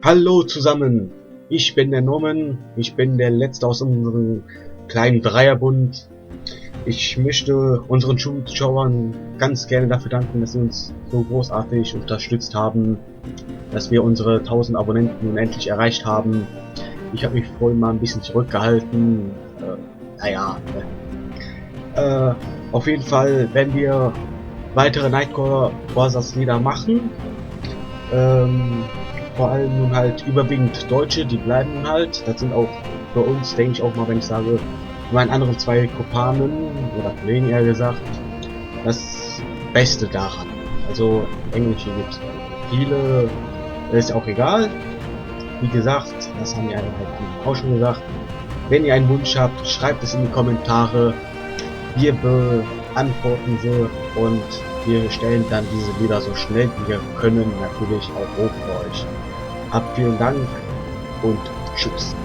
Hallo zusammen, ich bin der Norman, ich bin der Letzte aus unserem kleinen Dreierbund. Ich möchte unseren Zuschauern ganz gerne dafür danken, dass sie uns so großartig unterstützt haben, dass wir unsere 1000 Abonnenten nun endlich erreicht haben. Ich habe mich vorhin mal ein bisschen zurückgehalten, naja, auf jeden Fall werden wir weitere Nightcore Warsas Lieder machen. Vor allem nun halt überwiegend Deutsche, die bleiben nun halt. Das sind auch für uns, denke ich auch mal, wenn ich sage, meinen anderen zwei Kumpanen oder Kollegen eher gesagt, das Beste daran. Also Englische gibt es viele, ist ja auch egal. Wie gesagt, das haben wir halt auch schon gesagt. Wenn ihr einen Wunsch habt, schreibt es in die Kommentare. Wir beantworten sie und wir stellen dann diese Lieder so schnell wie wir können natürlich auch hoch für euch. Habt vielen Dank und tschüss.